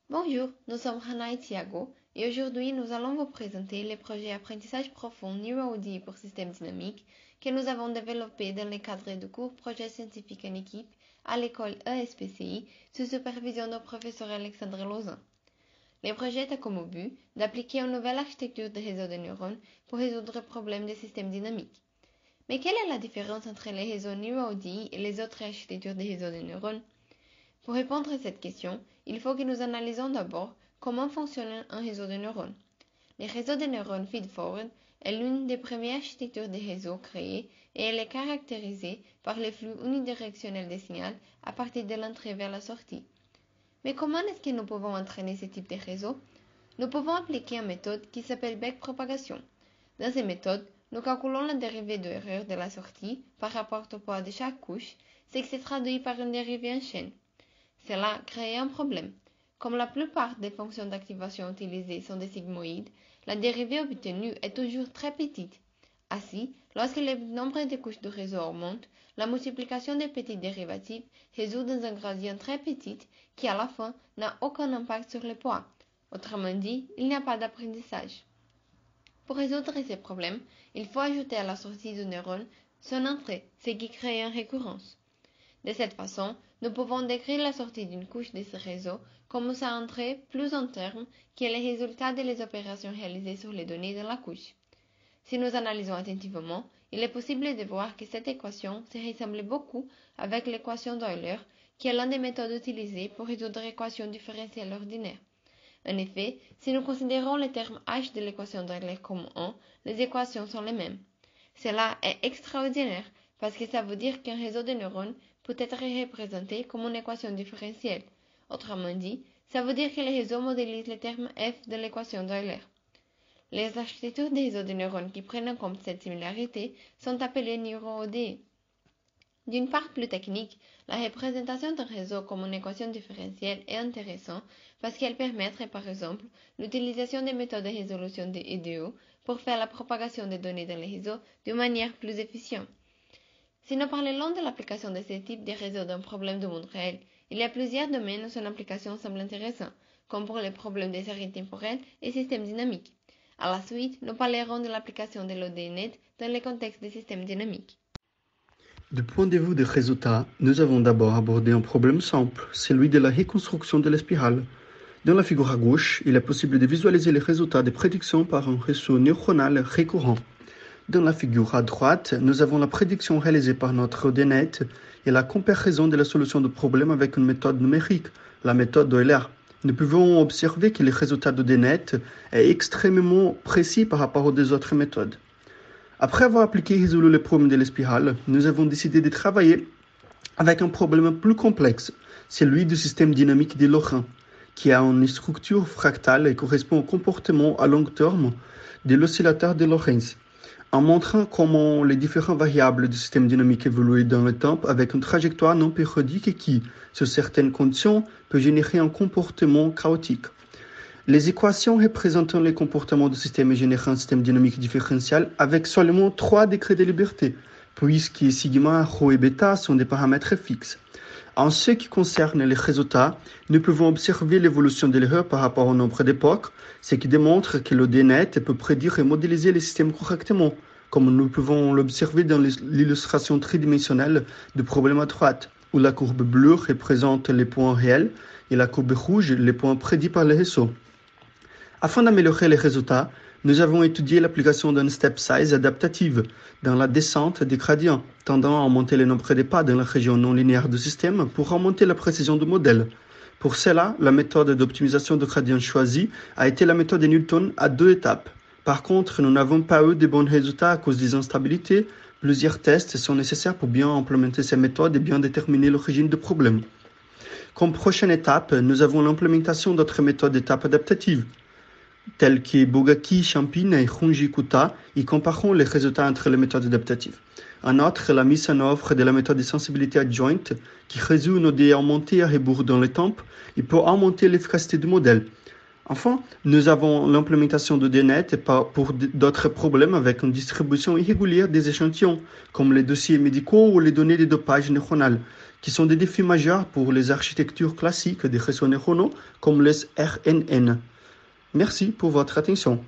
Bonjour, nous sommes Hannah et Thiago et aujourd'hui nous allons vous présenter le projet Apprentissage profond NeuroOD pour système dynamique que nous avons développé dans le cadre du cours Projet scientifique en équipe à l'école ESPCI sous supervision du professeur Alexandre Lauzin. Le projet a comme but d'appliquer une nouvelle architecture de réseau de neurones pour résoudre le problème des systèmes dynamiques. Mais quelle est la différence entre les réseaux NeuroOD et les autres architectures de réseaux de neurones? Pour répondre à cette question, il faut que nous analysions d'abord comment fonctionne un réseau de neurones. Le réseau de neurones feed-forward est l'une des premières architectures de réseau créées et elle est caractérisée par le flux unidirectionnel des signaux à partir de l'entrée vers la sortie. Mais comment est-ce que nous pouvons entraîner ce type de réseau? Nous pouvons appliquer une méthode qui s'appelle backpropagation. Dans cette méthode, nous calculons la dérivée de l'erreur de la sortie par rapport au poids de chaque couche, ce qui se traduit par une dérivée en chaîne. Cela crée un problème. Comme la plupart des fonctions d'activation utilisées sont des sigmoïdes, la dérivée obtenue est toujours très petite. Ainsi, lorsque le nombre de couches du réseau augmente, la multiplication des petites dérivatives résulte dans un gradient très petit qui, à la fin, n'a aucun impact sur le poids. Autrement dit, il n'y a pas d'apprentissage. Pour résoudre ces problèmes, il faut ajouter à la sortie du neurone son entrée, ce qui crée une récurrence. De cette façon, nous pouvons décrire la sortie d'une couche de ce réseau comme sa entrée plus en terme qui est le résultat des opérations réalisées sur les données de la couche. Si nous analysons attentivement, il est possible de voir que cette équation se ressemble beaucoup avec l'équation d'Euler, qui est l'une des méthodes utilisées pour résoudre l'équation différentielle ordinaire. En effet, si nous considérons le terme h de l'équation d'Euler comme 1, les équations sont les mêmes. Cela est extraordinaire parce que ça veut dire qu'un réseau de neurones peut être représenté comme une équation différentielle. Autrement dit, ça veut dire que le réseau modélise le terme f de l'équation d'Euler. Les architectures des réseaux de neurones qui prennent en compte cette similarité sont appelées NeuroOD. D'une part plus technique, la représentation d'un réseau comme une équation différentielle est intéressante parce qu'elle permettrait par exemple l'utilisation des méthodes de résolution de EDO pour faire la propagation des données dans le réseau d'une manière plus efficiente. Si nous parlons de l'application de ce type de réseau d'un problème du monde réel, il y a plusieurs domaines où son application semble intéressante, comme pour les problèmes des séries temporelles et systèmes dynamiques. À la suite, nous parlerons de l'application de l'ODNet dans le contexte des systèmes dynamiques. Du point de vue des résultats, nous avons d'abord abordé un problème simple, celui de la reconstruction de la spirale. Dans la figure à gauche, il est possible de visualiser les résultats des prédictions par un réseau neuronal récurrent. Dans la figure à droite, nous avons la prédiction réalisée par notre ODNet et la comparaison de la solution du problème avec une méthode numérique, la méthode d'Euler. Nous pouvons observer que le résultat d'ODNet est extrêmement précis par rapport aux deux autres méthodes. Après avoir appliqué et résolu le problème de la spirale, nous avons décidé de travailler avec un problème plus complexe, celui du système dynamique de Lorentz, qui a une structure fractale et correspond au comportement à long terme de l'oscillateur de Lorentz, en montrant comment les différentes variables du système dynamique évoluent dans le temps avec une trajectoire non périodique qui, sous certaines conditions, peut générer un comportement chaotique. Les équations représentant les comportements du système génèrent un système dynamique différentiel avec seulement 3 degrés de liberté, puisque sigma, rho et bêta sont des paramètres fixes. En ce qui concerne les résultats, nous pouvons observer l'évolution de l'erreur par rapport au nombre d'époques, ce qui démontre que l'ODNet peut prédire et modéliser les systèmes correctement, comme nous pouvons l'observer dans l'illustration tridimensionnelle du problème à droite, où la courbe bleue représente les points réels et la courbe rouge les points prédits par le réseau. Afin d'améliorer les résultats, nous avons étudié l'application d'un step size adaptative dans la descente des gradients, tendant à augmenter le nombre de pas dans la région non linéaire du système pour augmenter la précision du modèle. Pour cela, la méthode d'optimisation de gradient choisie a été la méthode de Newton à 2 étapes. Par contre, nous n'avons pas eu de bons résultats à cause des instabilités. Plusieurs tests sont nécessaires pour bien implémenter ces méthodes et bien déterminer l'origine du problème. Comme prochaine étape, nous avons l'implémentation d'autres méthodes d'étape adaptatives, tels que Bogaki, Champine et Runji-Kuta, y comparons les résultats entre les méthodes adaptatives. Un autre est la mise en œuvre de la méthode de sensibilité adjointe, qui résout une ODE augmentée à rebours dans le temps et peut augmenter l'efficacité du modèle. Enfin, nous avons l'implémentation de DNet pour d'autres problèmes avec une distribution irrégulière des échantillons, comme les dossiers médicaux ou les données de dopage neuronal, qui sont des défis majeurs pour les architectures classiques des réseaux neuronaux comme les RNN. Merci pour votre attention.